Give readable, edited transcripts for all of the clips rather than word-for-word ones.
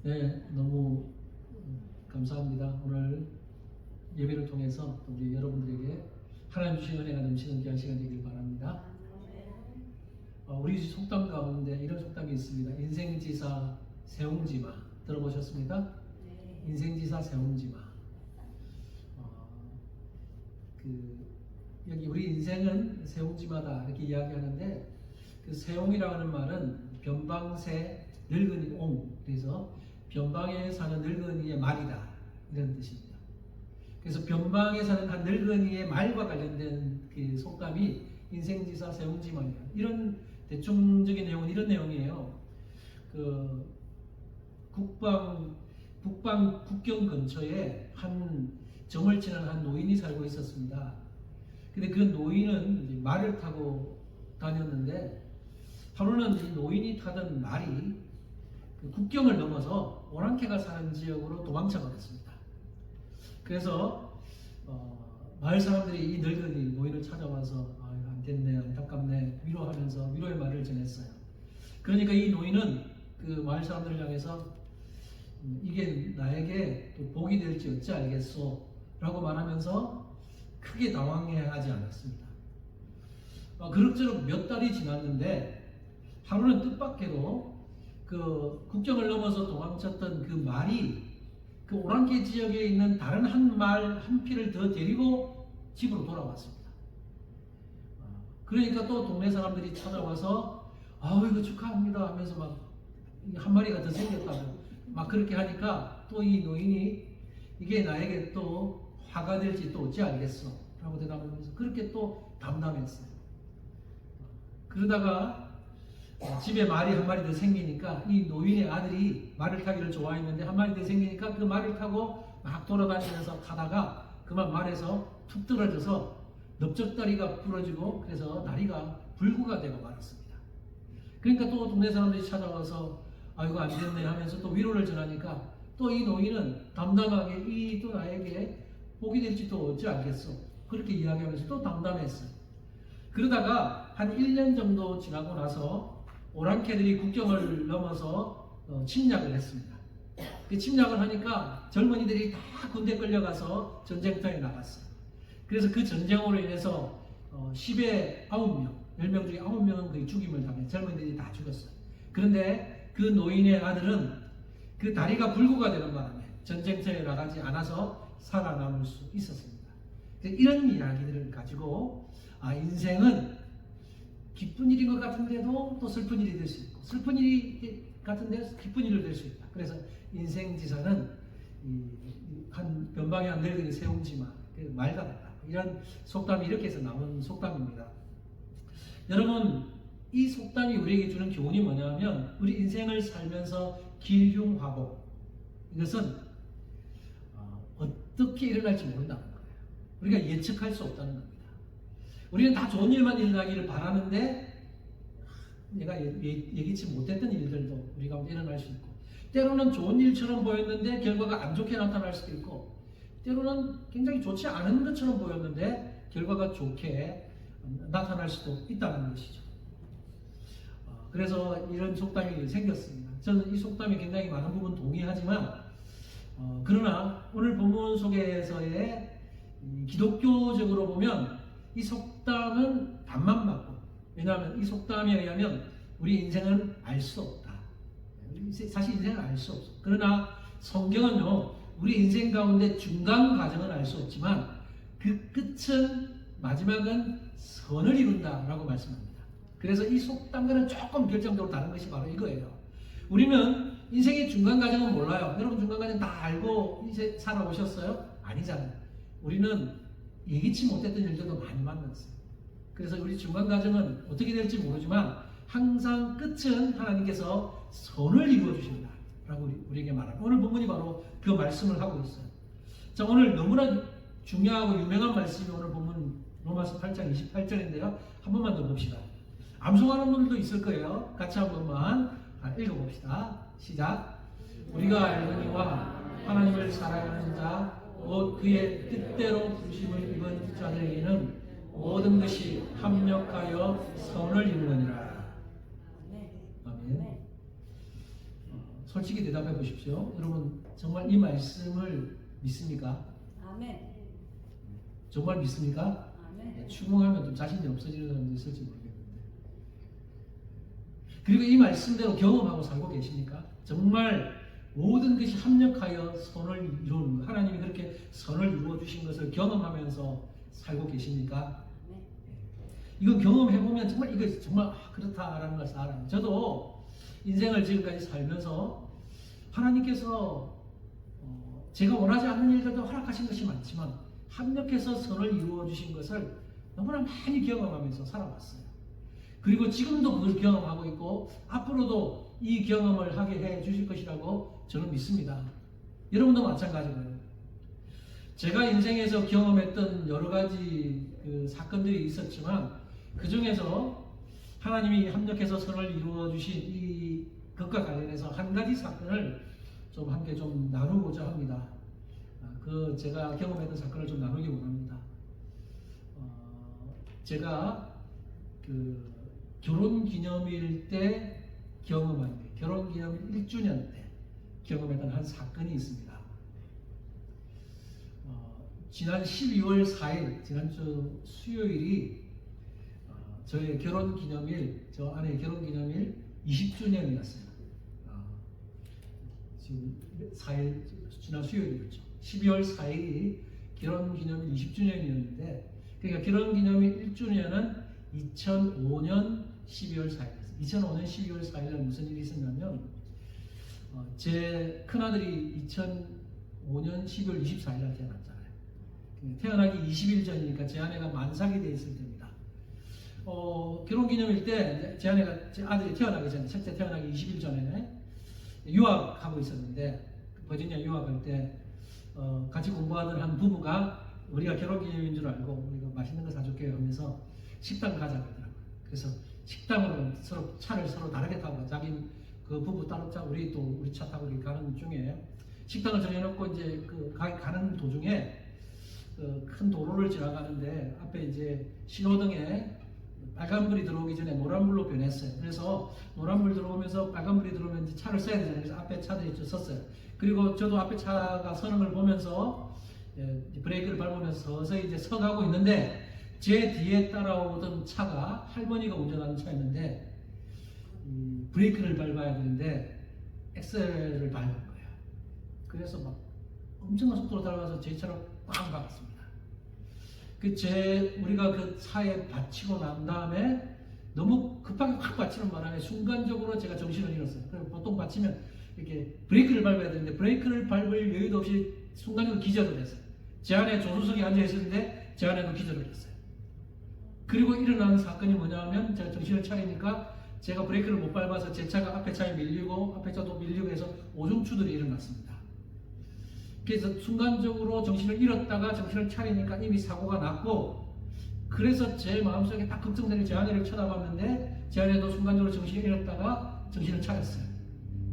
네, 너무 감사합니다. 오늘 예배를 통해서 우리 여러분들에게 하나님 주신 은혜가 넘치는 귀한 시간 되길 바랍니다. 우리 속담 가운데 이런 속담이 있습니다. 인생지사 세옹지마 들어보셨습니까? 인생지사 세옹지마. 여기 우리 인생은 세옹지마다 이렇게 이야기하는데, 그 세옹이라고 하는 말은 변방새 늙은이 옹, 그래서 변방에 사는 늙은이의 말이다, 이런 뜻입니다. 그래서 변방에 사는 한 늙은이의 말과 관련된 그 속담이 인생지사 세옹지마입니다. 이런 대충적인 내용은 이런 내용이에요. 북방 국경 근처에 한 점을 치는 한 노인이 살고 있었습니다. 근데 그 노인은 이제 말을 타고 다녔는데, 하루는 이 노인이 타던 말이 그 국경을 넘어서 오랑캐가 사는 지역으로 도망쳐 버렸습니다. 그래서 마을 사람들이 이 늙은이 노인을 찾아와서 안 됐네, 안타깝네, 위로하면서 위로의 말을 전했어요. 그러니까 이 노인은 그 마을 사람들을 향해서 이게 나에게 또 복이 될지 어찌 알겠소 라고 말하면서 크게 당황해하지 않았습니다. 그럭저럭 몇 달이 지났는데, 하루는 뜻밖에도 그 국경을 넘어서 도망쳤던 그 말이 그 오랑캐 지역에 있는 다른 한 말 한 피를 더 데리고 집으로 돌아왔습니다. 그러니까 또 동네 사람들이 찾아와서 이거 축하합니다 하면서 막 한 마리가 더 생겼다고 막 그렇게 하니까, 또 이 노인이 이게 나에게 또 화가 될지 또 어찌 알겠어 라고 대답하면서 그렇게 또 담담했어요. 그러다가 집에 말이 한 마리 더 생기니까, 이 노인의 아들이 말을 타기를 좋아했는데 한 마리 더 생기니까 그 말을 타고 막 돌아다니면서 가다가 그만 말에서 툭 떨어져서 넓적다리가 부러지고, 그래서 다리가 불구가 되고 말았습니다. 그러니까 또 동네 사람들이 찾아와서 이거 안 됐네 하면서 또 위로를 전하니까, 또 이 노인은 담담하게 이 또 나에게 복이 될지 또 어찌 알겠어 그렇게 이야기하면서 또 담담했어요. 그러다가 한 1년 정도 지나고 나서 오랑캐들이 국경을 넘어서 침략을 했습니다. 그 침략을 하니까 젊은이들이 다 군대 끌려가서 전쟁터에 나갔어요. 그래서 그 전쟁으로 인해서 10에 9명, 10명 중에 9명은 거의 죽임을 당해 젊은이들이 다 죽었어요. 그런데 그 노인의 아들은 그 다리가 불구가 되는 바람에 전쟁터에 나가지 않아서 살아남을 수 있었습니다. 이런 이야기들을 가지고 인생은 기쁜 일인 것 같은데도 또 슬픈 일이 될 수 있고, 슬픈 일이 같은데 기쁜 일이 될 수 있다. 그래서 인생지사는 한 변방에 한 늙은이 세옹지마, 말과 같다. 이런 속담이 이렇게 해서 나온 속담입니다. 여러분, 이 속담이 우리에게 주는 교훈이 뭐냐면, 우리 인생을 살면서 길흉화복, 이것은 어떻게 일어날지 모른다는 거예요. 우리가 예측할 수 없다는 겁니다. 우리는 다 좋은 일만 일어나기를 바라는데, 내가 예기치 못했던 일들도 우리 가운데 일어날 수 있고, 때로는 좋은 일처럼 보였는데 결과가 안 좋게 나타날 수도 있고, 때로는 굉장히 좋지 않은 것처럼 보였는데 결과가 좋게 나타날 수도 있다는 것이죠. 그래서 이런 속담이 생겼습니다. 저는 이 속담에 굉장히 많은 부분 동의하지만, 그러나 오늘 본문 속에서의 기독교적으로 보면 이 속담은 반만 맞고, 왜냐하면 이 속담에 의하면 우리 인생은 알 수 없다. 사실 인생은 알 수 없어. 그러나 성경은요, 우리 인생 가운데 중간 과정은 알 수 없지만 그 끝은, 마지막은 선을 이룬다라고 말씀합니다. 그래서 이 속담과는 조금 결정적으로 다른 것이 바로 이거예요. 우리는 인생의 중간 과정은 몰라요. 여러분 중간 과정 다 알고 이제 살아오셨어요? 아니잖아요. 우리는 예기치 못했던 일들도 많이 만났어요. 그래서 우리 중간 과정은 어떻게 될지 모르지만 항상 끝은 하나님께서 선을 이루어 주신다 라고 우리에게 말합니다. 오늘 본문이 바로 그 말씀을 하고 있어요. 자, 오늘 너무나 중요하고 유명한 말씀이 오늘 본문 로마서 8장 28절인데요. 한 번만 더 봅시다. 암송하는 분들도 있을 거예요. 같이 한 번만 읽어봅시다. 시작. 우리가 알거니와 하나님을 사랑하는 자 곧 그의 뜻대로 부르심을 입은 자들에게는 모든 것이 합력하여 선을 이루느니라. 아멘. 솔직히 대답해 보십시오. 여러분 정말 이 말씀을 믿습니까? 아멘. 정말 믿습니까? 아멘. 추궁하면 좀 자신이 없어지는 사람도 있을지 모르겠는데, 그리고 이 말씀대로 경험하고 살고 계십니까? 정말 모든 것이 합력하여 선을 이룬, 하나님이 그렇게 선을 이루어 주신 것을 경험하면서 살고 계십니까? 아멘. 이거 경험해보면 정말 이거 정말 그렇다라는 것을 알아요. 저도 인생을 지금까지 살면서 하나님께서 제가 원하지 않는 일들도 허락하신 것이 많지만 합력해서 선을 이루어 주신 것을 너무나 많이 경험하면서 살아왔어요. 그리고 지금도 그걸 경험하고 있고 앞으로도 이 경험을 하게 해 주실 것이라고 저는 믿습니다. 여러분도 마찬가지고요. 제가 인생에서 경험했던 여러 가지 그 사건들이 있었지만 그 중에서 하나님이 합력해서 선을 이루어 주신 이 것과 관련해서 한 가지 사건을 좀 함께 좀 나누고자 합니다. 그 제가 경험했던 사건을 좀 나누기 원합니다. 제가 그 결혼 기념일 때 경험한, 결혼 기념일 1주년 때 경험했던 한 사건이 있습니다. 지난 12월 4일, 지난주 수요일이 저의 결혼 기념일, 저 아내의 결혼 기념일 20주년이었어요. 지금 4일, 지난 수요일이었죠. 12월 4일이 결혼 기념일 20주년이었는데, 그러니까 결혼 기념일 1주년은 2005년 12월 4일이었어요. 2005년 12월 4일날 무슨 일이 있었냐면, 제 큰아들이 2005년 12월 24일날 태어났잖아요. 태어나기 20일 전이니까 제 아내가 만삭이 돼 있을 때입니다. 결혼기념일 때 제 아내가, 제 아들이 태어나기 전에, 첫째 태어나기 20일 전에 유학하고 있었는데, 버지니아 유학할 때 같이 공부하던 한 부부가 우리가 결혼기념일인 줄 알고 우리가 맛있는 거 사줄게요 하면서 식당 가자 그러더라고요. 그래서 식당으로 서로 차를 서로 다르게 타고, 자기 그 부부 따로 차, 우리 또 우리 차 타고 이렇게 가는 중에 식당을 정해놓고 이제 그 가는 도중에 큰 도로를 지나가는데 앞에 이제 신호등에 빨간불이 들어오기 전에 노란불로 변했어요. 그래서 노란불 들어오면서 빨간불이 들어오면 이제 차를 써야 되잖아요. 그래서 앞에 차들이 섰어요. 그리고 저도 앞에 차가 서는 걸 보면서 브레이크를 밟으면서 서서히 이제 서가고 있는데, 제 뒤에 따라오던 차가 할머니가 운전하는 차였는데 브레이크를 밟아야 되는데 엑셀을 밟은 거예요. 그래서 막 엄청난 속도로 따라가서 제 차로 빵 박았습니다. 우리가 그 차에 받치고 난 다음에 너무 급하게 확 받치는 바람에 순간적으로 제가 정신을 잃었어요. 보통 받치면 이렇게 브레이크를 밟아야 되는데 브레이크를 밟을 여유도 없이 순간적으로 기절을 했어요. 제 안에 조수석에 앉아 있었는데 제 안에도 기절을 했어요. 그리고 일어난 사건이 뭐냐면, 제가 정신을 차리니까 제가 브레이크를 못 밟아서 제 차가 앞에 차에 밀리고 앞에 차도 밀리고 해서 오중추들이 일어났습니다. 그래서 순간적으로 정신을 잃었다가 정신을 차리니까 이미 사고가 났고, 그래서 제 마음속에 딱 걱정되는 제 아내를 쳐다봤는데 제 아내도 순간적으로 정신을 잃었다가 정신을 차렸어요.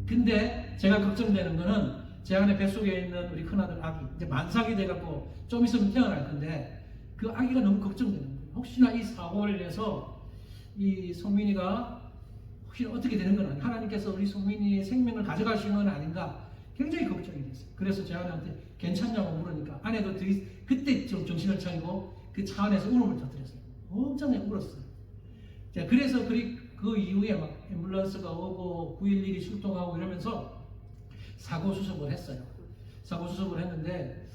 근데 제가 걱정되는 거는 제 아내 뱃속에 있는 우리 큰아들 아기, 이제 만삭이 돼갖고 좀 있으면 태어날 건데 그 아기가 너무 걱정되는 거예요. 혹시나 이 사고를 인해서 이 송민이가 혹시나 어떻게 되는 건 아닌가, 하나님께서 우리 송민이의 생명을 가져가시는 건 아닌가, 굉장히 걱정이 됐어요. 그래서 제 아내한테 괜찮냐고 물으니까 아내도 그때 좀 정신을 차리고 그 차 안에서 울음을 터뜨렸어요. 엄청나게 울었어요. 자, 그래서 그 이후에 막 앰뷸런스가 오고 911이 출동하고 이러면서 사고 수습을 했어요. 사고 수습을 했는데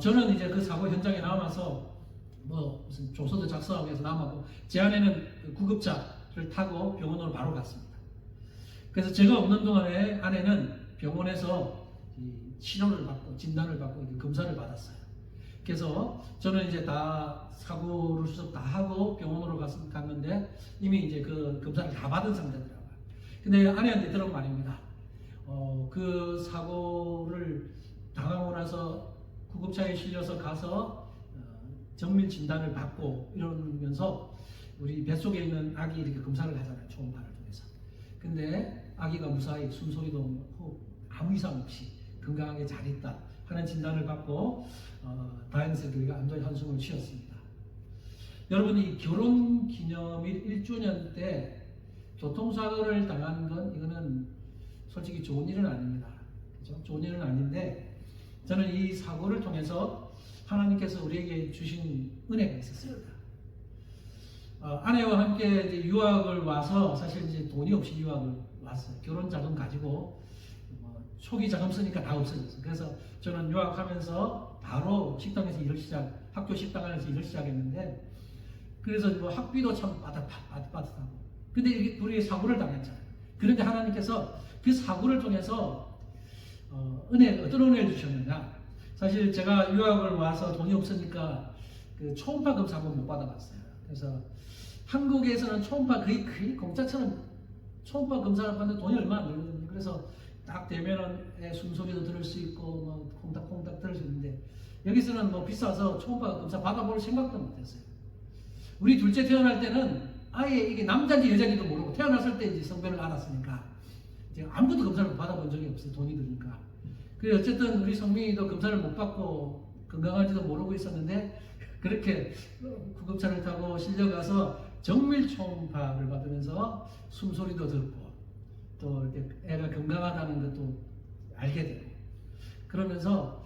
저는 이제 그 사고 현장에 남아서 무슨 조서도 작성하기 위해서 남았고, 제 아내는 그 구급차를 타고 병원으로 바로 갔습니다. 그래서 제가 없는 동안에 아내는 병원에서 치료를 받고 진단을 받고 검사를 받았어요. 그래서 저는 이제 다 사고를 수습 다 하고 병원으로 갔는데 이미 이제 그 검사를 다 받은 상태더라고요. 근데 아내한테 들은 말입니다. 그 사고를 당하고 나서 구급차에 실려서 가서 정밀 진단을 받고 이러면서 우리 뱃속에 있는 아기 이렇게 검사를 하잖아요. 초음파를 통해서. 근데 아기가 무사히 숨소리도 없고 아무 이상 없이 건강하게 잘 있다 하는 진단을 받고 다행스럽게 우리가 안전 한숨을 쉬었습니다. 여러분이 결혼 기념일 1주년 때 교통사고를 당한 건 이거는 솔직히 좋은 일은 아닙니다. 그죠? 좋은 일은 아닌데 저는 이 사고를 통해서 하나님께서 우리에게 주신 은혜가 있었습니다. 아내와 함께 이제 유학을 와서 사실 이제 돈이 없이 유학을 왔어요. 결혼 자금 가지고 초기 자금 쓰니까 다 없어졌어요. 그래서 저는 유학하면서 바로 식당에서 학교 식당 안에서 일을 시작했는데 그래서 뭐 학비도 참 빠듯하고 근데 이게 우리 사고를 당했잖아요. 그런데 하나님께서 그 사고를 통해서 어떤 은혜를 주셨느냐? 사실 제가 유학을 와서 돈이 없으니까 그 초음파 검사 한번 못 받아봤어요. 그래서 한국에서는 초음파 거의 공짜처럼 초음파 검사를 받는데 돈이 얼마 안 들거든요. 그래서 딱 되면은 숨소리도 들을 수 있고 뭐 콩닥콩닥 들을 수 있는데 여기서는 뭐 비싸서 초음파 검사 받아볼 생각도 못했어요. 우리 둘째 태어날 때는 아예 이게 남자인지 여자인지도 모르고 태어났을 때 이제 성별을 알았으니까 이제 아무것도 검사를 받아본 적이 없어요. 돈이 드니까. 그래서 어쨌든 우리 성민이도 검사를 못 받고 건강한지도 모르고 있었는데 그렇게 구급차를 타고 실려가서 정밀 초음파를 받으면서 숨소리도 듣고 또 이렇게 애가 건강하다는 것도 알게 되고 그러면서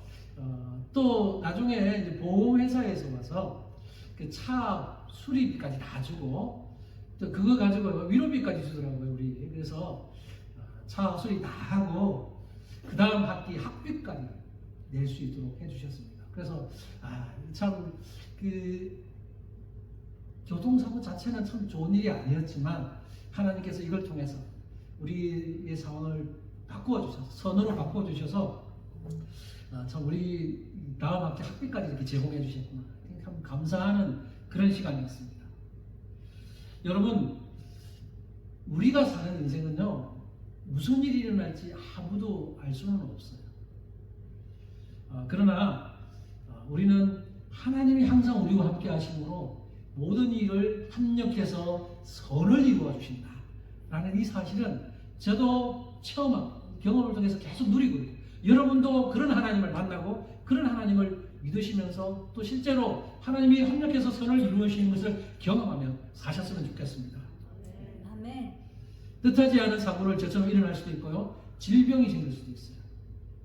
또 나중에 이제 보험회사에서 와서 그 차 수리비까지 다 주고 또 그거 가지고 위로비까지 주더라고요 우리. 그래서 차 수리 다 하고 그 다음 학기 학비까지 낼 수 있도록 해주셨습니다. 그래서 참 그 교통사고 자체는 참 좋은 일이 아니었지만 하나님께서 이걸 통해서 우리의 상황을 바꾸어 주셔서 선으로 바꾸어 주셔서 참 우리 다음 학기 학비까지 이렇게 제공해 주셨구나. 참 감사하는 그런 시간이었습니다. 여러분 우리가 사는 인생은요 무슨 일이 일어날지 아무도 알 수는 없어요. 그러나 우리는 하나님이 항상 우리와 함께 하심으로 모든 일을 합력해서 선을 이루어 주신다 라는 이 사실은 저도 체험하고 경험을 통해서 계속 누리고 있고 여러분도 그런 하나님을 만나고 그런 하나님을 믿으시면서 또 실제로 하나님이 합력해서 선을 이루시는 것을 경험하며 사셨으면 좋겠습니다. 아멘. 뜻하지 않은 사고를 저처럼 일어날 수도 있고요. 질병이 생길 수도 있어요.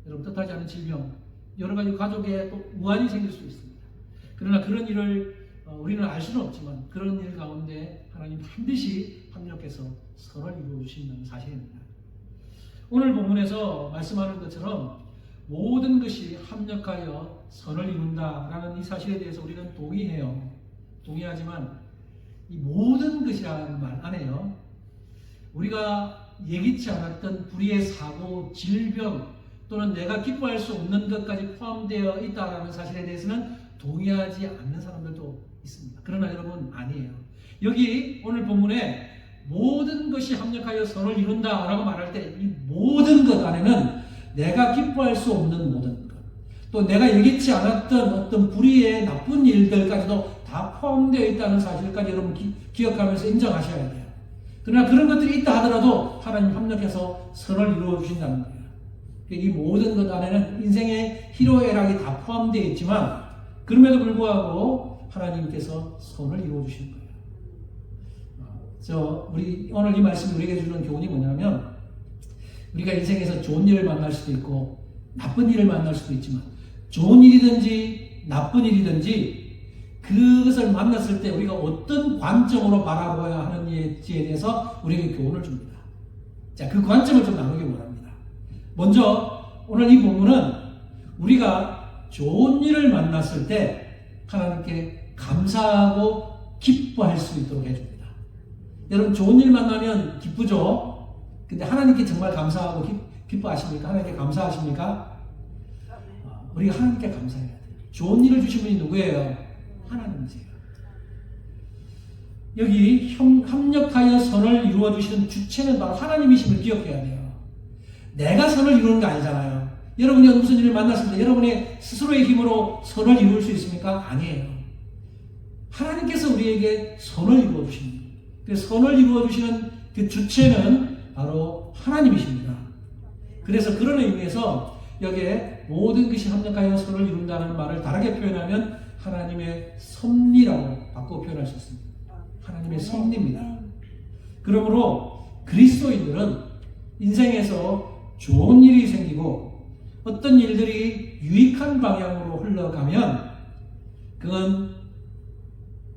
여러분 뜻하지 않은 질병, 여러 가지 가족에 또 우환이 생길 수도 있습니다. 그러나 그런 일을 우리는 알 수는 없지만 그런 일 가운데 하나님 반드시 합력해서 선을 이루어 주신다는 사실입니다. 오늘 본문에서 말씀하는 것처럼 모든 것이 합력하여 선을 이룬다라는 이 사실에 대해서 우리는 동의해요. 동의하지만 이 모든 것이라는 말 안에요. 우리가 예기치 않았던 불의의 사고, 질병 또는 내가 기뻐할 수 없는 것까지 포함되어 있다라는 사실에 대해서는 동의하지 않는 사람들도 있습니다. 그러나 여러분 아니에요. 여기 오늘 본문에 모든 것이 합력하여 선을 이룬다라고 말할 때 이 모든 것 안에는 내가 기뻐할 수 없는 모든 것, 또 내가 예기치 않았던 어떤 불의의 나쁜 일들까지도 다 포함되어 있다는 사실까지 여러분 기억하면서 인정하셔야 돼요. 그러나 그런 것들이 있다 하더라도 하나님 합력해서 선을 이루어 주신다는 거예요. 이 모든 것 안에는 인생의 희로애락이 다 포함되어 있지만 그럼에도 불구하고 하나님께서 선을 이루어 주실 거예요. 우리 오늘 이 말씀이 우리에게 주는 교훈이 뭐냐면 우리가 인생에서 좋은 일을 만날 수도 있고 나쁜 일을 만날 수도 있지만 좋은 일이든지 나쁜 일이든지 그것을 만났을 때 우리가 어떤 관점으로 바라봐야 하는지에 대해서 우리에게 교훈을 줍니다. 자, 그 관점을 좀 나누기 원합니다. 먼저 오늘 이 본문은 우리가 좋은 일을 만났을 때 하나님께 감사하고 기뻐할 수 있도록 해줍니다. 여러분 좋은 일 만나면 기쁘죠? 근데 하나님께 정말 감사하고 기뻐하십니까? 하나님께 감사하십니까? 우리가 하나님께 감사해야 돼요. 좋은 일을 주신 분이 누구예요? 하나님이세요. 여기 합력하여 선을 이루어 주시는 주체는 바로 하나님이심을 기억해야 돼요. 내가 선을 이루는 게 아니잖아요. 여러분이 무슨 일을 만났을 때 여러분의 스스로의 힘으로 선을 이룰 수 있습니까? 아니에요. 하나님께서 우리에게 선을 이루어 주십니다. 그래서 선을 이루어 주시는 그 주체는 바로 하나님이십니다. 그래서 그런 의미에서 여기에 모든 것이 합력하여 선을 이룬다는 말을 다르게 표현하면 하나님의 섭리라고 바꿔 표현할 수 있습니다. 하나님의 섭리입니다. 그러므로 그리스도인들은 인생에서 좋은 일이 생기고 어떤 일들이 유익한 방향으로 흘러가면 그건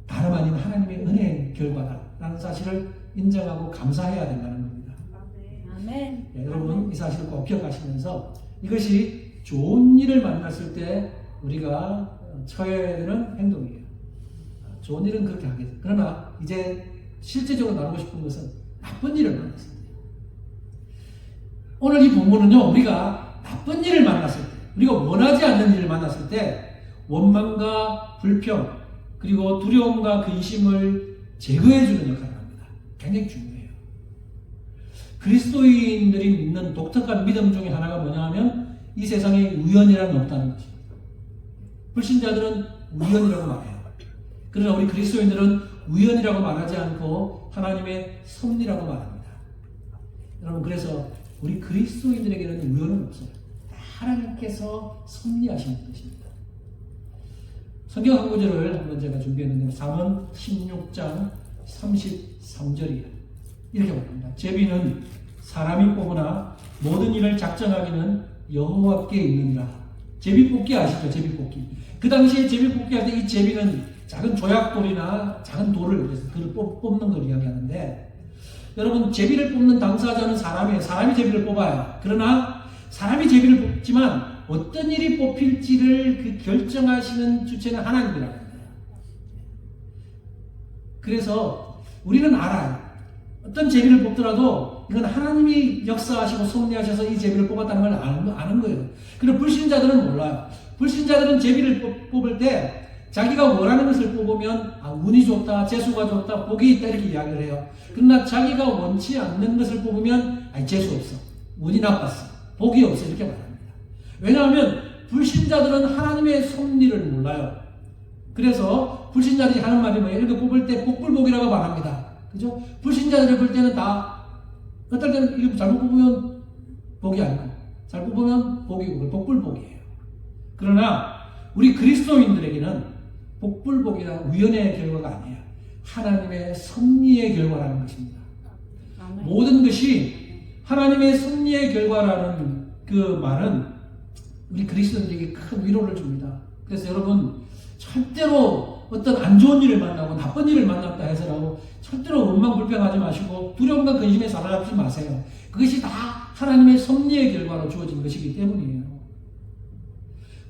다름 아닌 하나님의 은혜의 결과다라는 사실을 인정하고 감사해야 된다는 겁니다. 아멘. 네, 여러분 이 사실을 꼭 기억하시면서 이것이 좋은 일을 만났을 때 우리가 처해야 되는 행동이에요. 좋은 일은 그렇게 하겠죠. 그러나 이제 실제적으로 나누고 싶은 것은 나쁜 일을 만났을 때. 오늘 이 본문은요, 우리가 나쁜 일을 만났을 때, 우리가 원하지 않는 일을 만났을 때 원망과 불평 그리고 두려움과 근심을 제거해주는 역할을 합니다. 굉장히 중요해요. 그리스도인들이 믿는 독특한 믿음 중에 하나가 뭐냐 하면 이 세상에 우연이란 없다는 것입니다. 불신자들은 우연이라고 말해요. 그러나 우리 그리스도인들은 우연이라고 말하지 않고 하나님의 섭리라고 말합니다. 여러분, 그래서 우리 그리스도인들에게는 우연은 없어요. 하나님께서 섭리하신 것입니다. 성경 한 구절을 한번 제가 준비했는데 잠언 16장 33절이에요. 이렇게 말합니다. 제비는 사람이 뽑으나 모든 일을 작정하기는 여호와께 있느니라. 제비뽑기 아시죠? 제비뽑기. 그 당시에 제비뽑기 할 때 이 제비는 작은 조약돌이나 작은 돌을 그를 뽑는 걸 이야기하는데, 여러분, 제비를 뽑는 당사자는 사람이 제비를 뽑아요. 그러나 사람이 제비를 뽑지만 어떤 일이 뽑힐지를 그 결정하시는 주체는 하나님이라는 거예요. 그래서 우리는 알아요. 어떤 제비를 뽑더라도 이건 하나님이 역사하시고 섭리하셔서 이 제비를 뽑았다는 걸 아는 거예요. 그리고 불신자들은 몰라요. 불신자들은 제비를 뽑을 때 자기가 원하는 것을 뽑으면 운이 좋다, 재수가 좋다, 복이 있다 이렇게 이야기를 해요. 그러나 자기가 원치 않는 것을 뽑으면 재수 없어, 운이 나빴어, 복이 없어 이렇게 말합니다. 왜냐하면 불신자들은 하나님의 섭리를 몰라요. 그래서 불신자들이 하는 말이 뭐예요? 이렇게 뽑을 때 복불복이라고 말합니다. 그죠? 불신자들이 볼 때는 다 어떨 때는 이거 잘못 뽑으면 복이 아니고 잘 뽑으면 복이고 복불복이에요. 그러나 우리 그리스도인들에게는 복불복이나 우연의 결과가 아니에요. 하나님의 섭리의 결과라는 것입니다. 아멘. 모든 것이 하나님의 섭리의 결과라는 그 말은 우리 그리스도인들에게 큰 위로를 줍니다. 그래서 여러분, 절대로 어떤 안 좋은 일을 만나고 나쁜 일을 만났다 해서라고 절대로 원망 불평하지 마시고 두려움과 근심에 사로잡지 마세요. 그것이 다 하나님의 섭리의 결과로 주어진 것이기 때문이에요.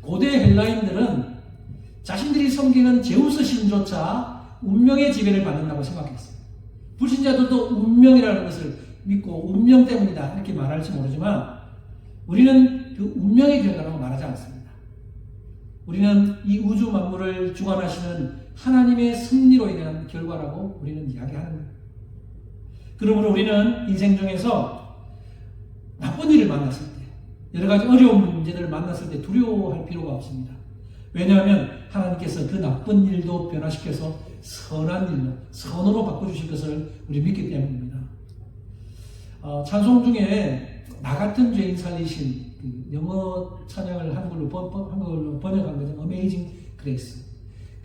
고대 헬라인들은 자신들이 섬기는 제우스 신조차 운명의 지배를 받는다고 생각했어요. 불신자들도 운명이라는 것을 믿고 운명 때문이다 이렇게 말할지 모르지만 우리는 그 운명의 결과라고 말하지 않습니다. 우리는 이 우주 만물을 주관하시는 하나님의 섭리로 인한 결과라고 우리는 이야기하는 거예요. 그러므로 우리는 인생 중에서 나쁜 일을 만났을 때, 여러 가지 어려운 문제들을 만났을 때 두려워할 필요가 없습니다. 왜냐하면 하나님께서 그 나쁜 일도 변화시켜서 선한 일로, 선으로 바꿔주실 것을 우리 믿기 때문입니다. 찬송 중에 나 같은 죄인 살리신, 영어 찬양을 한글로 번역한 거죠. Amazing Grace.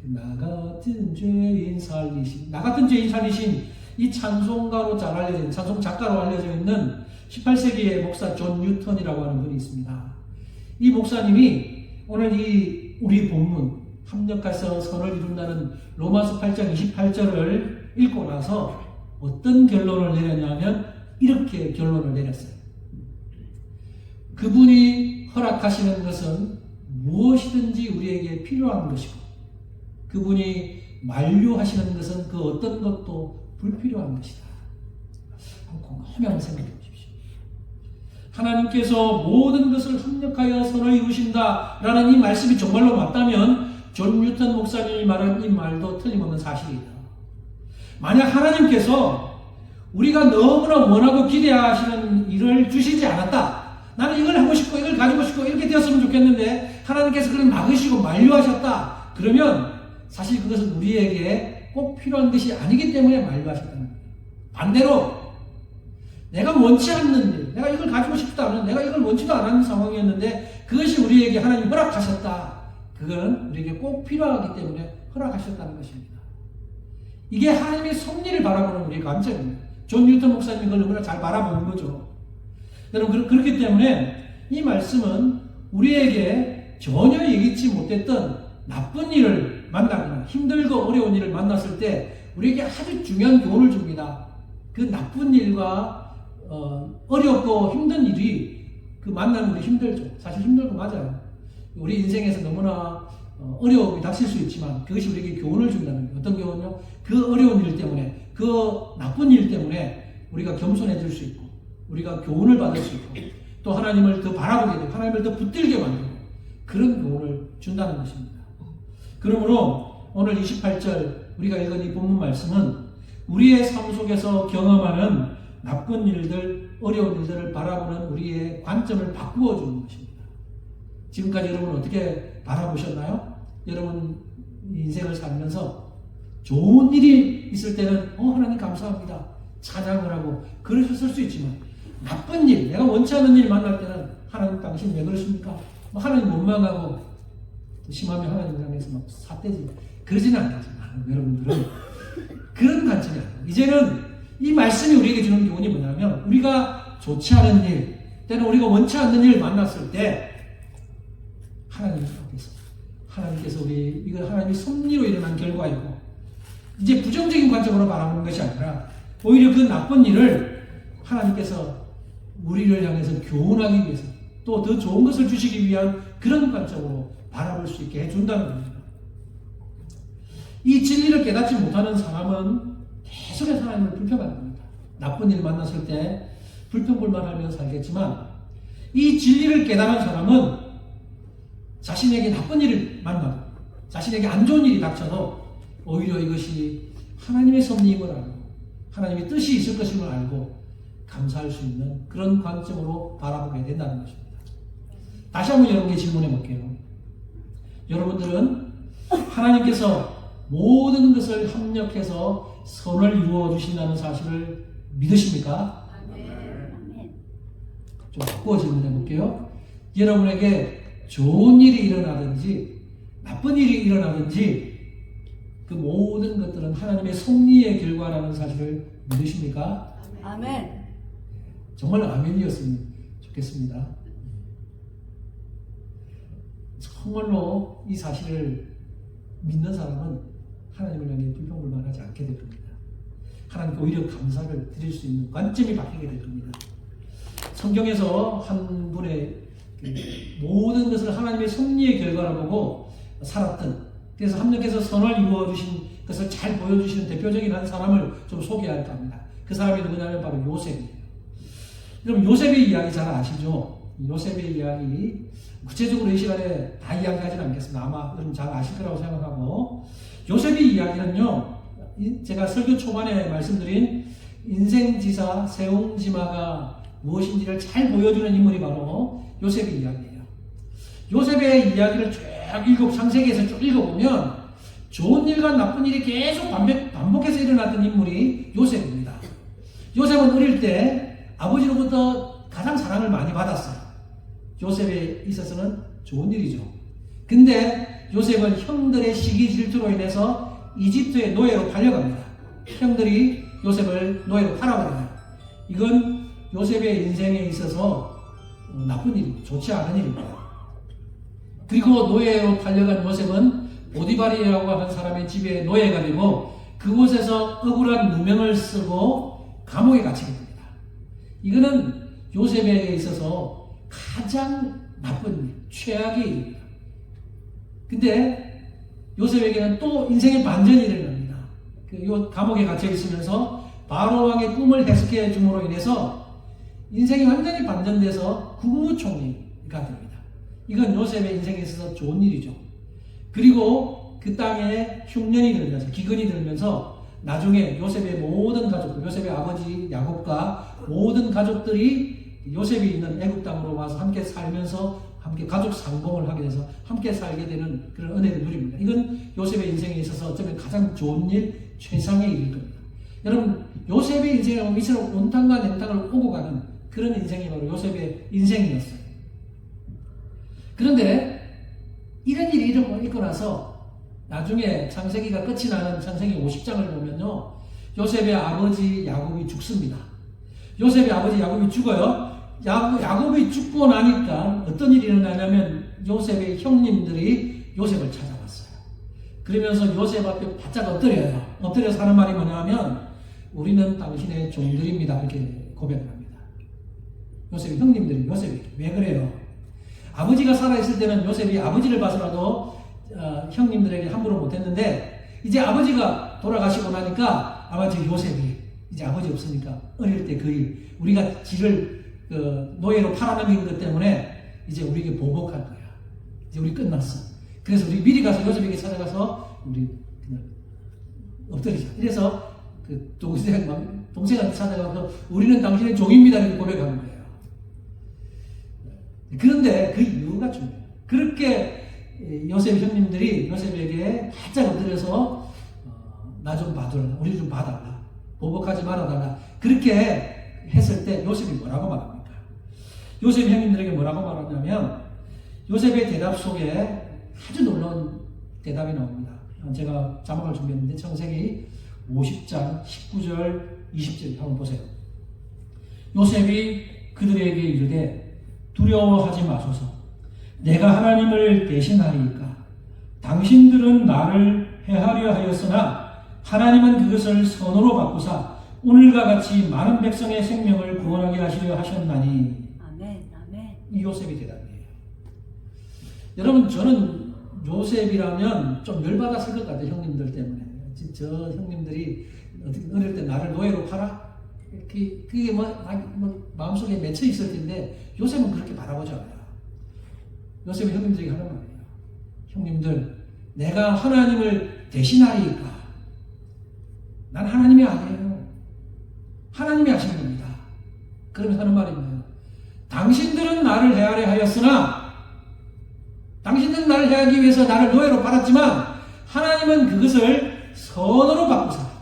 나 같은 죄인 살리신, 나 같은 죄인 살리신 이 찬송가로 잘 알려진, 찬송 작가로 알려져 있는 18세기의 목사 존 뉴턴이라고 하는 분이 있습니다. 이 목사님이 오늘 이 우리 본문 합력해서 선을 이룬다는 로마서 8장 28절을 읽고 나서 어떤 결론을 내렸냐면 이렇게 결론을 내렸어요. 그분이 허락하시는 것은 무엇이든지 우리에게 필요한 것이고 그분이 만류하시는 것은 그 어떤 것도 불필요한 것이다. 곰곰이 생각해 보십시오. 하나님께서 모든 것을 합력하여 선을 이루신다라는 이 말씀이 정말로 맞다면 존 뉴턴 목사님이 말한 이 말도 틀림없는 사실이다. 만약 하나님께서 우리가 너무나 원하고 기대하시는 일을 주시지 않았다. 나는 이걸 하고 싶고 이걸 가지고 싶고 이렇게 되었으면 좋겠는데 하나님께서 그걸 막으시고 만류하셨다. 그러면 사실 그것은 우리에게 꼭 필요한 것이 아니기 때문에 만류하셨다는 거예요. 반대로 내가 원치 않는 일, 내가 이걸 가지고 싶다 않은, 내가 이걸 원치도 않은 상황이었는데 그것이 우리에게 하나님이 허락하셨다. 그건 우리에게 꼭 필요하기 때문에 허락하셨다는 것입니다. 이게 하나님의 섭리를 바라보는 우리의 관점입니다. 존 뉴턴 목사님이 그걸 너무나 잘 바라보는 거죠. 여러분 그렇기 때문에 이 말씀은 우리에게 전혀 예기치 못했던 나쁜 일을 만나거나 힘들고 어려운 일을 만났을 때 우리에게 아주 중요한 교훈을 줍니다. 그 나쁜 일과 어렵고 힘든 일이 그 만나는 게 힘들죠. 사실 힘들고 맞아요. 우리 인생에서 너무나 어려움이 닥칠 수 있지만 그것이 우리에게 교훈을 준다는 거예요. 어떤 교훈요? 그 어려운 일 때문에 그 나쁜 일 때문에 우리가 겸손해질 수 있고 우리가 교훈을 받을 수 있고 또 하나님을 더 바라보게 되고 하나님을 더 붙들게 만들고 그런 교훈을 준다는 것입니다. 그러므로 오늘 28절 우리가 읽은 이 본문 말씀은 우리의 삶 속에서 경험하는 나쁜 일들, 어려운 일들을 바라보는 우리의 관점을 바꾸어 주는 것입니다. 지금까지 여러분 어떻게 바라보셨나요? 여러분 인생을 살면서 좋은 일이 있을 때는 하나님 감사합니다. 찬양을 하고 그러셨을 수 있지만 나쁜 일, 내가 원치 않는 일 만날 때는 하나님 당신 왜 그러십니까? 하나님 원망하고 심하면 하나님 향해서 막 삿대지 그러지는 않겠지만 여러분들은 그런 관점이 아니에요. 이제는 이 말씀이 우리에게 주는 교훈이 뭐냐면 우리가 좋지 않은 일 때는 우리가 원치 않는 일을 만났을 때 하나님께서 이거 하나님의 섭리로 일어난 결과이고 이제 부정적인 관점으로 바라보는 것이 아니라 오히려 그 나쁜 일을 하나님께서 우리를 향해서 교훈하기 위해서 또 더 좋은 것을 주시기 위한 그런 관점으로 바라볼 수 있게 해준다는 겁니다. 이 진리를 깨닫지 못하는 사람은 계속해서 하나님을 불평하는 겁니다. 나쁜 일 만났을 때 불평불만하며 살겠지만 이 진리를 깨달은 사람은 자신에게 나쁜 일을 만나고 자신에게 안 좋은 일이 닥쳐도 오히려 이것이 하나님의 섭리임을 알고 하나님의 뜻이 있을 것임을 알고 감사할 수 있는 그런 관점으로 바라보게 된다는 것입니다. 다시 한번 여러분께 질문해 볼게요. 여러분들은 하나님께서 모든 것을 협력해서 선을 이루어 주신다는 사실을 믿으십니까? 좀 바꾸어 질문해 볼게요. 여러분에게 좋은 일이 일어나든지 나쁜 일이 일어나든지 그 모든 것들은 하나님의 섭리의 결과라는 사실을 믿으십니까? 아멘. 정말 아멘이었으면 좋겠습니다. 정말로 이 사실을 믿는 사람은 하나님을 향해 불평불만하지 않게 될 겁니다. 하나님께 오히려 감사를 드릴 수 있는 관점이 바뀌게 될 겁니다. 성경에서 한 분의 모든 것을 하나님의 섭리의 결과로 보고 살았던 그래서 합력해서 선을 이루어 주신 것을 잘 보여주시는 대표적인 한 사람을 좀 소개할까 합니다. 그 사람이 누구냐면 바로 요셉이에요. 여러분 요셉의 이야기 잘 아시죠? 요셉의 이야기 구체적으로 이 시간에 다 이야기하지는 않겠습니다. 아마 여러분 잘 아실 거라고 생각하고 요셉의 이야기는요 제가 설교 초반에 말씀드린 인생지사 세웅지마가 무엇인지를 잘 보여주는 인물이 바로 요셉의 이야기예요. 요셉의 이야기를 쭉 창세기에서 쭉 읽어보면 좋은 일과 나쁜 일이 계속 반복해서 일어났던 인물이 요셉입니다. 요셉은 어릴 때 아버지로부터 가장 사랑을 많이 받았어요. 요셉에 있어서는 좋은 일이죠. 근데 요셉은 형들의 시기 질투로 인해서 이집트의 노예로 팔려갑니다. 형들이 요셉을 노예로 팔아버려요. 이건 요셉의 인생에 있어서 나쁜 일, 좋지 않은 일입니다. 그리고 노예로 팔려간 요셉은 보디발이라고 하는 사람의 집에 노예가 되고 그곳에서 억울한 누명을 쓰고 감옥에 갇히게 됩니다. 이거는 요셉에게 있어서 가장 나쁜 일, 최악의 일입니다. 근데 요셉에게는 또 인생의 반전이 일어납니다. 그 감옥에 갇혀 있으면서 바로 왕의 꿈을 해석해 줌으로 인해서 인생이 완전히 반전돼서 국무총리가 됩니다. 이건 요셉의 인생에 있어서 좋은 일이죠. 그리고 그 땅에 흉년이 들면서 기근이 들면서 나중에 요셉의 모든 가족들, 요셉의 아버지 야곱과 모든 가족들이 요셉이 있는 애굽 땅으로 와서 함께 살면서 함께 가족 상봉을 하게 돼서 함께 살게 되는 그런 은혜를 누립니다. 이건 요셉의 인생에 있어서 어쩌면 가장 좋은 일, 최상의 일일 겁니다. 여러분 요셉의 인생은 이처럼 온탕과 냉탕을 오고 가는 그런 인생이 바로 요셉의 인생이었어요. 그런데 이런 일이 있고 나서 나중에 창세기가 끝이 나는 창세기 50장을 보면요 요셉의 아버지 야곱이 죽습니다. 요셉의 아버지 야곱이 죽어요. 야곱이 죽고 나니까 어떤 일이 일어나냐면 요셉의 형님들이 요셉을 찾아갔어요. 그러면서 요셉 앞에 바짝 엎드려요. 엎드려서 하는 말이 뭐냐면 우리는 당신의 종들입니다. 이렇게 고백을 합니다. 요셉의 형님들이 요셉에게 왜 그래요? 아버지가 살아있을 때는 요셉이 아버지를 봐서라도 형님들에게 함부로 못했는데 이제 아버지가 돌아가시고 나니까 아마 저 요셉이 이제 아버지 없으니까 어릴 때 그 우리가 지를 노예로 팔아넘긴 것 때문에 이제 우리에게 보복할 거야. 이제 우리 끝났어. 그래서 우리 미리 가서 요셉에게 찾아가서 우리 그냥 엎드리자. 이래서 그 동생한테 찾아가서 우리는 당신의 종입니다. 이렇게 고백하는 거예요. 그런데 그 이유가 중요해요. 그렇게 요셉 형님들이 요셉에게 바짝 엎드려서 나 좀 봐달라. 우리 좀 봐달라. 보복하지 말아달라. 그렇게 했을 때 요셉이 뭐라고 말합니까? 요셉 형님들에게 뭐라고 말하냐면 요셉의 대답 속에 아주 놀라운 대답이 나옵니다. 제가 자막을 준비했는데 창세기 50장 19절 20절 한번 보세요. 요셉이 그들에게 이르되 두려워하지 마소서. 내가 하나님을 대신하리이까. 당신들은 나를 해하려 하였으나 하나님은 그것을 선으로 바꾸사 오늘과 같이 많은 백성의 생명을 구원하게 하시려 하셨나니. 아멘. 아멘. 이 요셉의 대답이에요. 여러분 저는 요셉이라면 좀 열받았을 것 같아요. 형님들 때문에. 저 형님들이 어떻게 어릴 때 나를 노예로 팔아? 그게 마음속에 맺혀 있을 텐데 요셉은 그렇게 바라보지 않아요. 요셉은 형님들에게 하는 말이에요. 형님들, 내가 하나님을 대신하리이까. 난 하나님이 아니에요. 하나님이 하신 겁니다. 그러면서 하는 말이 뭐예요? 당신들은 나를 해하려 하였으나 당신들은 나를 해하기 위해서 나를 노예로 팔았지만 하나님은 그것을 선으로 바꾸사.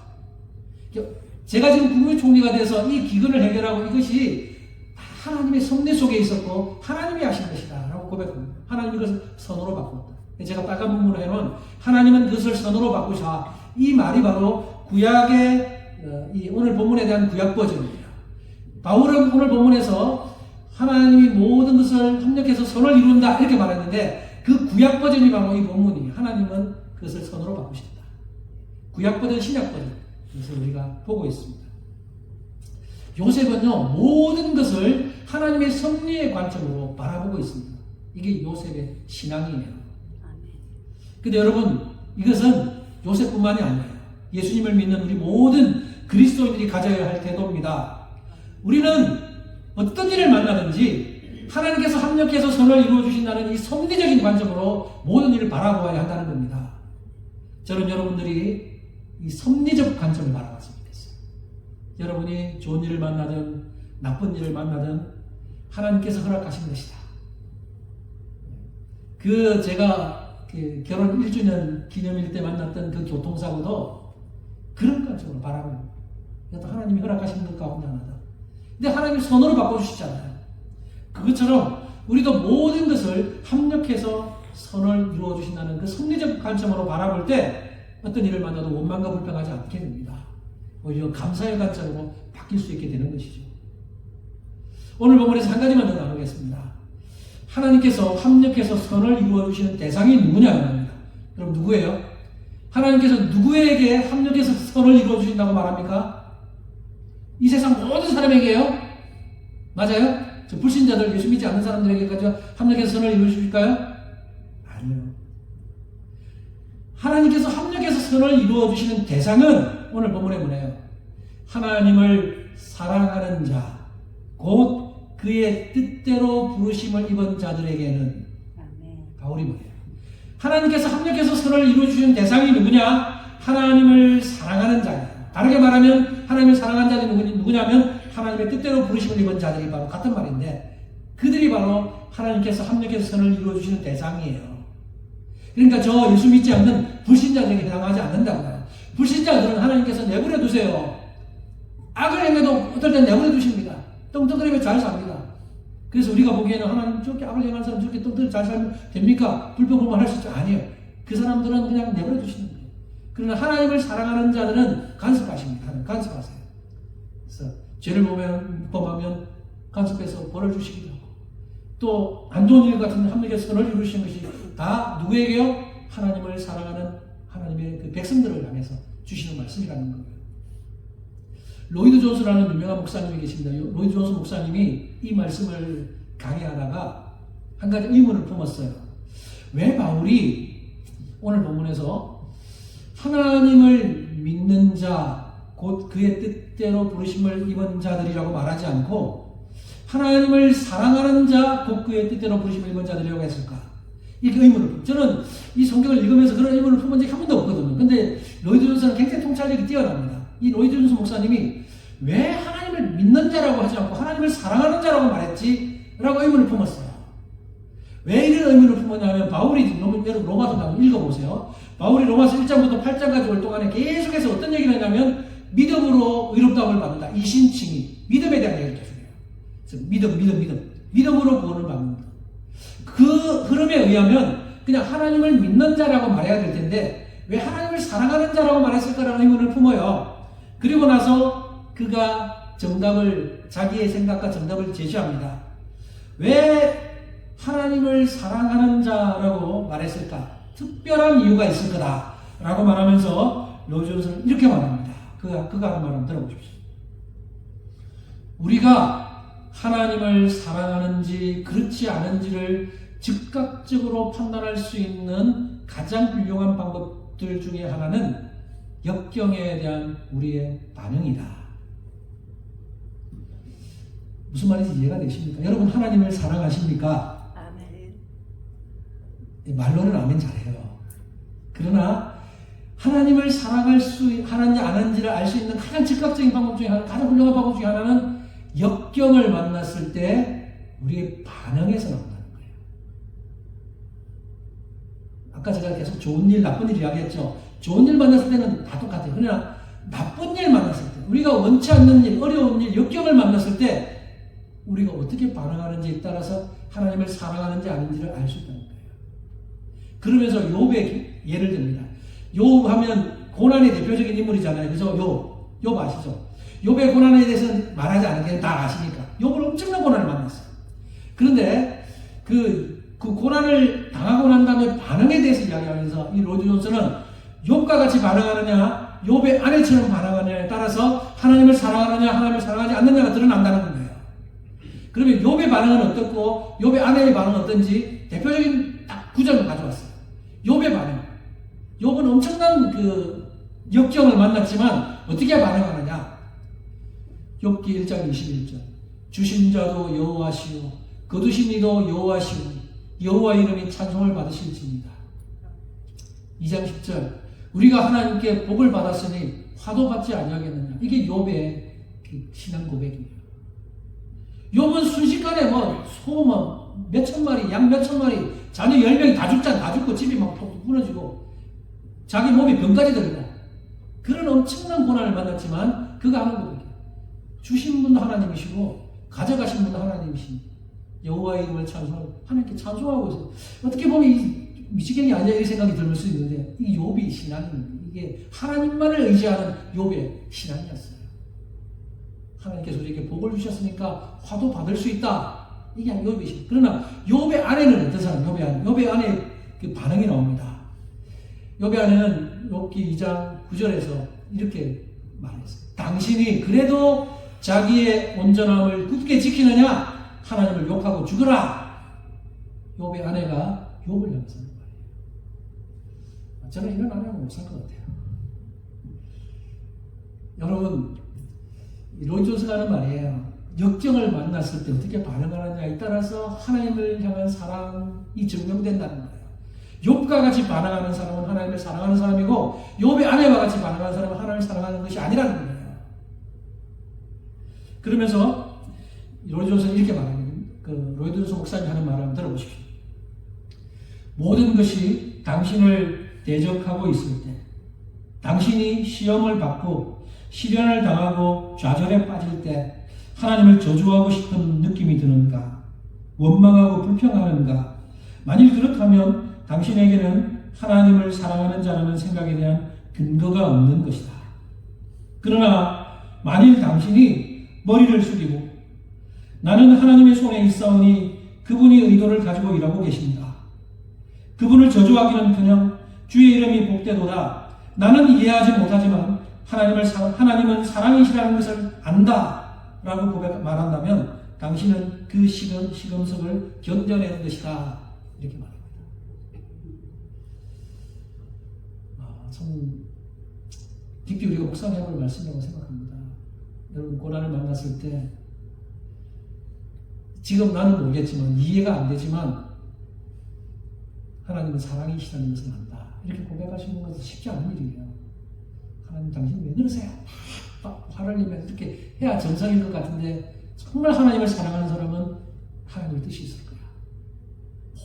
제가 지금 국무총리가 돼서 이 기근을 해결하고 이것이 하나님의 섭리 속에 있었고 하나님이 하신 것이다 라고 고백합니다. 하나님이 그것을 선으로 바꿨다. 제가 빨간 문구로 해놓은 하나님은 그것을 선으로 바꾸사. 이 말이 바로 구약의 이 오늘 본문에 대한 구약 버전입니다. 바울은 오늘 본문에서 하나님이 모든 것을 협력해서 선을 이룬다 이렇게 말했는데 그 구약 버전이 바로 이 본문이 하나님은 그것을 선으로 바꾸신다. 구약 버전, 신약 버전. 그래서 우리가 보고 있습니다. 요셉은요 모든 것을 하나님의 섭리의 관점으로 바라보고 있습니다. 이게 요셉의 신앙이에요. 근데 여러분 이것은 요셉뿐만이 아니에요. 예수님을 믿는 우리 모든 그리스도인들이 가져야 할 태도입니다. 우리는 어떤 일을 만나든지 하나님께서 합력해서 선을 이루어 주신다는 이 섭리적인 관점으로 모든 일을 바라보아야 한다는 겁니다. 저는 여러분들이 이 섭리적 관점을 바라봤으면 좋겠어요. 여러분이 좋은 일을 만나든 나쁜 일을 만나든 하나님께서 허락하신 것이다. 제가 결혼 1주년 기념일 때 만났던 그 교통사고도 그런 관점으로 바라보는 거예요. 하나님이 허락하신 것 가운데 하나다. 근데 하나님이 선으로 바꿔주시잖아요. 그것처럼 우리도 모든 것을 합력해서 선을 이루어 주신다는 그 섭리적 관점으로 바라볼 때 어떤 일을 만나도 원망과 불평하지 않게 됩니다. 오히려 감사의 관점으로 바뀔 수 있게 되는 것이죠. 오늘 본문에서 한 가지만 더 나누겠습니다. 하나님께서 합력해서 선을 이루어 주시는 대상이 누구냐는 겁니다. 그럼 누구예요? 하나님께서 누구에게 합력해서 선을 이루어 주신다고 말합니까? 이 세상 모든 사람에게요? 맞아요? 저 불신자들, 예수 믿지 않는 사람들에게까지 합력해서 선을 이루어 주실까요? 아니요. 하나님께서 합력해서 선을 이루어 주시는 대상은 오늘 본문에 뭐예요? 하나님을 사랑하는 자, 곧 그의 뜻대로 부르심을 입은 자들에게는. 바울이 뭐예요? 하나님께서 합력해서 선을 이루어 주시는 대상이 누구냐? 하나님을 사랑하는 자예요. 다르게 말하면 하나님을 사랑하는 자들이 누구냐면 하나님의 뜻대로 부르심을 입은 자들이 바로 같은 말인데 그들이 바로 하나님께서 합력해서 선을 이루어 주시는 대상이에요. 그러니까 저 예수 믿지 않는 불신자들에게 해당하지 않는다고요. 불신자들은 하나님께서 내버려 두세요. 악을 행해도 어떨 땐 내버려 두십니다. 떵떵거리며 잘 삽니다. 그래서 우리가 보기에는 하나님 저렇게 악을 행하는 사람 저렇게 떵떵 잘 살면 됩니까? 불평불만 할 수 있죠? 아니에요. 그 사람들은 그냥 내버려 두시는 거예요. 그러나 하나님을 사랑하는 자들은 간섭하십니다. 하나님 간섭하세요. 그래서 죄를 범하면 간섭해서 벌을 주시기도 하고 또 안 좋은 일 같은 하나님께 선을 이루시는 것이 다 누구에게요? 하나님을 사랑하는 하나님의 그 백성들을 향해서 주시는 말씀이라는 거예요. 로이드 존스라는 유명한 목사님이 계십니다. 로이드 존스 목사님이 이 말씀을 강의하다가 한 가지 의문을 품었어요. 왜 바울이 오늘 본문에서 하나님을 믿는 자, 곧 그의 뜻대로 부르심을 입은 자들이라고 말하지 않고 하나님을 사랑하는 자, 곧 그의 뜻대로 부르심을 입은 자들이라고 했을까? 이렇게 의문을 품어요. 저는 이 성경을 읽으면서 그런 의문을 품은 적이 한 번도 없거든요. 근데 로이드 존스는 굉장히 통찰력이 뛰어납니다. 이 로이드 존스 목사님이 왜 하나님을 믿는 자라고 하지 않고 하나님을 사랑하는 자라고 말했지? 라고 의문을 품었어요. 왜 이런 의문을 품었냐면 바울이 여러분 로마서 한번 읽어보세요. 바울이 로마서 1장부터 8장까지 올 동안에 계속해서 어떤 얘기를 하냐면 믿음으로 의롭다함을 받는다. 이신칭의. 믿음에 대한 얘기를 계속해요. 믿음으로 구원을 받는다. 그 흐름에 의하면 그냥 하나님을 믿는 자라고 말해야 될 텐데 왜 하나님을 사랑하는 자라고 말했을까라는 의문을 품어요. 그리고 나서 그가 정답을 자기의 생각과 정답을 제시합니다. 왜 하나님을 사랑하는 자라고 말했을까? 특별한 이유가 있을 거다 라고 말하면서 로이드 존스는 이렇게 말합니다. 그가 하는 말 한번 들어보십시오. 우리가 하나님을 사랑하는지 그렇지 않은지를 즉각적으로 판단할 수 있는 가장 훌륭한 방법들 중에 하나는 역경에 대한 우리의 반응이다. 무슨 말인지 이해가 되십니까? 여러분 하나님을 사랑하십니까? 아멘. 말로는 아멘 잘해요. 그러나 하나님을 사랑할 수 하는지 안 하는지를 알 수 있는 가장 즉각적인 방법 중에 하나, 가장 훌륭한 방법 중에 하나는 역경을 만났을 때 우리의 반응에서 나온다는 거예요. 아까 제가 계속 좋은 일, 나쁜 일 이야기했죠. 좋은 일 만났을 때는 다 똑같아요. 그러나 나쁜 일 만났을 때, 우리가 원치 않는 일, 어려운 일, 역경을 만났을 때 우리가 어떻게 반응하는지에 따라서 하나님을 사랑하는지 아닌지를 알 수 있다는 거예요. 그러면서 욥의 예를 듭니다. 욥 하면 고난의 대표적인 인물이잖아요. 그죠? 욥 아시죠? 욥의 고난에 대해서는 말하지 않게 다 아시니까. 욥은 엄청난 고난을 만났어요. 그런데 그 고난을 당하고 난 다음에 반응에 대해서 이야기하면서 이 로이드 존스는 욥과 같이 반응하느냐, 욥의 아내처럼 반응하느냐에 따라서 하나님을 사랑하느냐, 하나님을 사랑하지 않느냐가 드러난다는 거예요. 그러면 욥의 반응은 어떻고 욥의 아내의 반응은 어떤지 대표적인 딱 구절을 가져왔어요. 욥의 반응. 욥은 엄청난 그 역경을 만났지만 어떻게 반응하느냐? 욥기 1장 21절. 주신 자도 여호와시오, 거두신 이도 여호와시오, 여호와 이름이 찬송을 받으실지니라. 2장 10절. 우리가 하나님께 복을 받았으니 화도 받지 아니하겠느냐. 이게 욥의 그 신앙 고백이에요. 욥은 순식간에 소 몇천 마리, 양 몇천 마리, 자녀 10명이 다 죽고 집이 막 무너지고 자기 몸에 병까지 들고 그런 엄청난 고난을 만났지만 그가 하는 거예요. 주신 분도 하나님이시고 가져가신 분도 하나님이시니 여호와의 이름을 찬송하고 하나님께 찬송하고 있어요. 어떻게 보면 이 미치겠니 아니야 이 생각이 들 수 있는데 이 욥이 신앙입니다. 이게 하나님만을 의지하는 욥의 신앙이었어요. 하나님께서 우리에게 복을 주셨으니까 화도 받을 수 있다. 이게 욥의 신앙. 그러나 욥의 아내는 어떤 사람? 욥의 아내의 그 반응이 나옵니다. 욥의 아내는 욥기 2장 9절에서 이렇게 말했어요. 당신이 그래도 자기의 온전함을 굳게 지키느냐? 하나님을 욕하고 죽으라. 욥의 아내가 욥을 향해서 하는 말이에요. 저는 이런 아내는 못 살 것 같아요. 여러분, 로이드 존스가 하는 말이에요. 역경을 만났을 때 어떻게 반응하느냐에 따라서 하나님을 향한 사랑이 증명된다는 거예요. 욥과 같이 반응하는 사람은 하나님을 사랑하는 사람이고 욥의 아내와 같이 반응하는 사람은 하나님을 사랑하는 것이 아니라는 거예요. 그러면서 로이드 존스는 이렇게 말합니다. 로이드 존스 목사님이 하는 말을 한번 들어보십시오. 모든 것이 당신을 대적하고 있을 때, 당신이 시험을 받고 시련을 당하고 좌절에 빠질 때 하나님을 저주하고 싶은 느낌이 드는가? 원망하고 불평하는가? 만일 그렇다면 당신에게는 하나님을 사랑하는 자라는 생각에 대한 근거가 없는 것이다. 그러나 만일 당신이 머리를 숙이고 나는 하나님의 손에 있사오니 그분이 의도를 가지고 일하고 계십니다. 그분을 저주하기는커녕 주의 이름이 복되도다. 나는 이해하지 못하지만 하나님은 사랑이시라는 것을 안다 라고 말한다면 당신은 그 시금석을 견뎌내는 것이다 이렇게 말합니다. 참 깊이 우리가 묵상해야 할 말씀이라고 생각합니다. 여러분 고난을 만났을 때 지금 나는 모르겠지만 이해가 안 되지만 하나님은 사랑이시라는 것을 안다 이렇게 고백하시는 것은 쉽지 않은 일이에요. 하나님 당신 왜 그러세요? 화를 내면 이렇게 해야 정상일 것 같은데 정말 하나님을 사랑하는 사람은 하나님의 뜻이 있을 거야.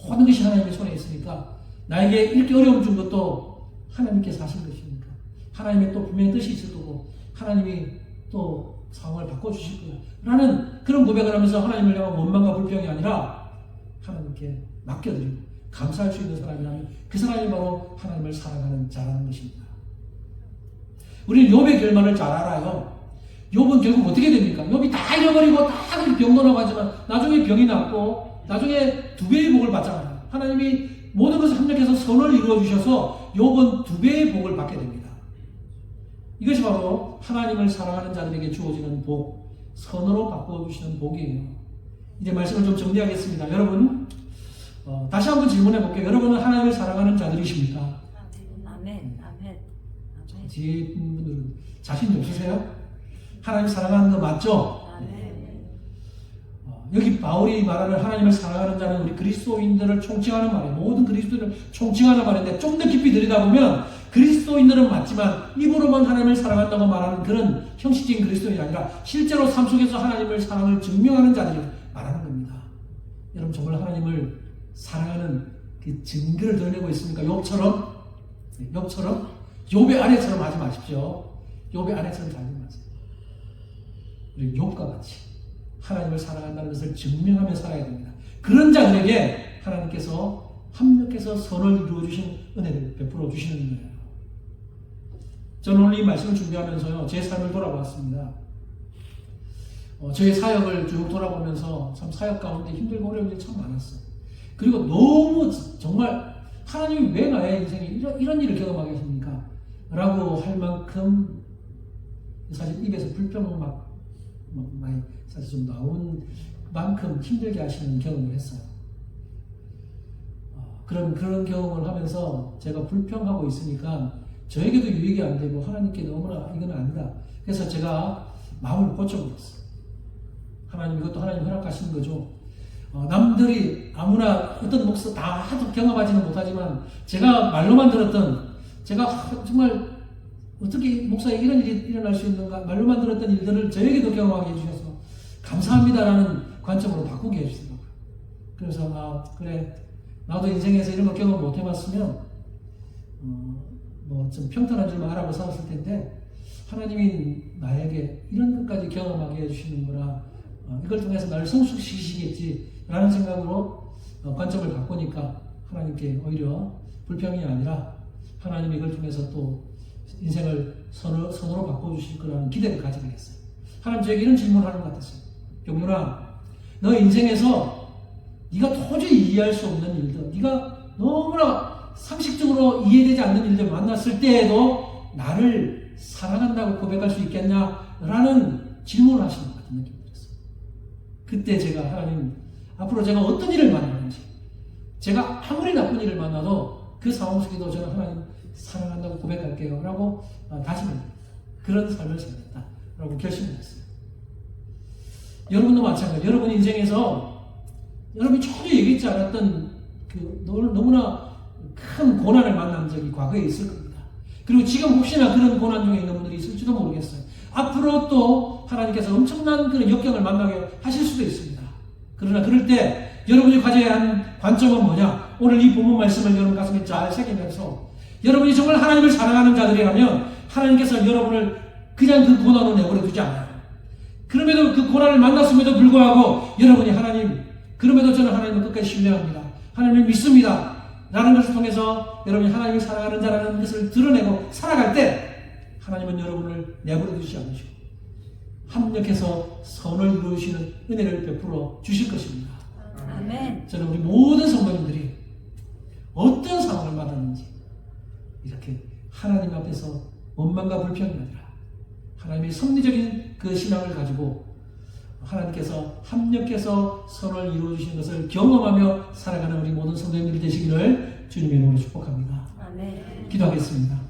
모든 것이 하나님의 손에 있으니까 나에게 이렇게 어려움 준 것도 하나님께서 하신 것이니까 하나님의 또 분명히 뜻이 있을 거고 하나님이 또 상황을 바꿔주실 거야 라는 그런 고백을 하면서 하나님을 향한 원망과 불평이 아니라 하나님께 맡겨드리고 감사할 수 있는 사람이라면 그 사람이 바로 하나님을 사랑하는 자라는 것입니다. 우리는 욥의 결말을 잘 알아요. 욥은 결국 어떻게 됩니까? 욥이 다 잃어버리고 다 병건하고 하지만 나중에 병이 낫고 나중에 2배의 복을 받잖아요. 하나님이 모든 것을 합력해서 선을 이루어 주셔서 욥은 2배의 복을 받게 됩니다. 이것이 바로 하나님을 사랑하는 자들에게 주어지는 복, 선으로 바꿔주시는 복이에요. 이제 말씀을 좀 정리하겠습니다. 여러분 다시 한번 질문해 볼게요. 여러분은 하나님을 사랑하는 자들이십니까? 아멘. 아멘. 뒤에 분들은 자신이 없으세요? 하나님 사랑하는 거 맞죠? 아멘. 여기 바울이 말하는 하나님을 사랑하는 자는 우리 그리스도인들을 총칭하는 말이에요. 모든 그리스도인들을 총칭하는 말인데 좀 더 깊이 들여다보면 그리스도인들은 맞지만 입으로만 하나님을 사랑한다고 말하는 그런 형식적인 그리스도인이 아니라 실제로 삶 속에서 하나님을 사랑을 증명하는 자들이 말하는 겁니다. 여러분 정말 하나님을 사랑하는 그 증거를 드러내고 있습니까? 욥처럼? 욥의 아내처럼 하지 마십시오. 욥의 아내처럼 살지 마세요. 우리 욥과 같이 하나님을 사랑한다는 것을 증명하며 살아야 됩니다. 그런 자들에게 하나님께서 합력해서 선을 이루어 주신 은혜를 베풀어 주시는 거예요. 저는 오늘 이 말씀을 준비하면서요, 제 삶을 돌아봤습니다. 저의 사역을 쭉 돌아보면서 참 사역 가운데 힘들고 어려운 일이 참 많았어요. 그리고 너무 정말 하나님이 왜 나의 인생에 이런 일을 경험하게 하십니까? 라고 할 만큼 사실 입에서 불평은 막 많이 사실 좀 나온 만큼 힘들게 하시는 경험을 했어요. 그런 경험을 하면서 제가 불평하고 있으니까 저에게도 유익이 안 되고 하나님께 너무나 이건 아니다. 그래서 제가 마음을 고쳐버렸어요. 하나님 이것도 하나님 허락하시는 거죠. 남들이 아무나 어떤 목사 다 하도 경험하지는 못하지만 제가 말로만 들었던 제가 정말 어떻게 목사에게 이런 일이 일어날 수 있는가 말로만 들었던 일들을 저에게도 경험하게 해주셔서 감사합니다라는 관점으로 바꾸게 해주시더라고요. 그래서 그래 나도 인생에서 이런 거 경험 못 해봤으면 뭐 좀 평탄한 줄만 알아보고 살았을 텐데 하나님이 나에게 이런 것까지 경험하게 해주시는 거라 이걸 통해서 나를 성숙시키시겠지라는 생각으로 관점을 바꾸니까 하나님께 오히려 불평이 아니라 하나님이 이걸 통해서 또 인생을 선으로 바꿔주실 거라는 기대를 가지게 됐어요. 하나님 저에게 이런 질문을 하는 것 같았어요. 병렬아, 너 인생에서 네가 도저히 이해할 수 없는 일들, 네가 너무나 상식적으로 이해되지 않는 일들 만났을 때에도 나를 사랑한다고 고백할 수 있겠냐라는 질문을 하시는 것 같은 느낌이 들었어요. 그때 제가 하나님 앞으로 제가 어떤 일을 만나는지 제가 아무리 나쁜 일을 만나도 그 상황 속에도 저는 하나님 사랑한다고 고백할게요 라고 다짐을 그런 삶을 살겠다 라고 결심을 했어요. 여러분도 마찬가지예요. 여러분 인생에서 여러분이 전혀 얘기했지 않았던 너무나 큰 고난을 만난 적이 과거에 있을 겁니다. 그리고 지금 혹시나 그런 고난 중에 있는 분들이 있을지도 모르겠어요. 앞으로 또 하나님께서 엄청난 그런 역경을 만나게 하실 수도 있습니다. 그러나 그럴 때 여러분이 가져야 하는 관점은 뭐냐? 오늘 이 본문 말씀을 여러분 가슴에 잘 새기면서 여러분이 정말 하나님을 사랑하는 자들이라면 하나님께서 여러분을 그냥 그 고난으로 내버려 두지 않아요. 그럼에도 그 고난을 만났음에도 불구하고 여러분이 그럼에도 저는 하나님을 끝까지 신뢰합니다. 하나님을 믿습니다. 라는 것을 통해서 여러분이 하나님을 사랑하는 자라는 것을 드러내고 살아갈 때 하나님은 여러분을 내버려 두지 않으시고 합력해서 선을 이루시는 은혜를 베풀어 주실 것입니다. 아멘. 저는 우리 모든 성도님들이 어떤 상황을 만났는지 이렇게 하나님 앞에서 원망과 불평이 아니라 하나님의 섭리적인 그 신앙을 가지고 하나님께서 합력해서 선을 이루어 주시는 것을 경험하며 살아가는 우리 모든 성도님들이 되시기를 주님의 이름으로 축복합니다. 아멘. 기도하겠습니다.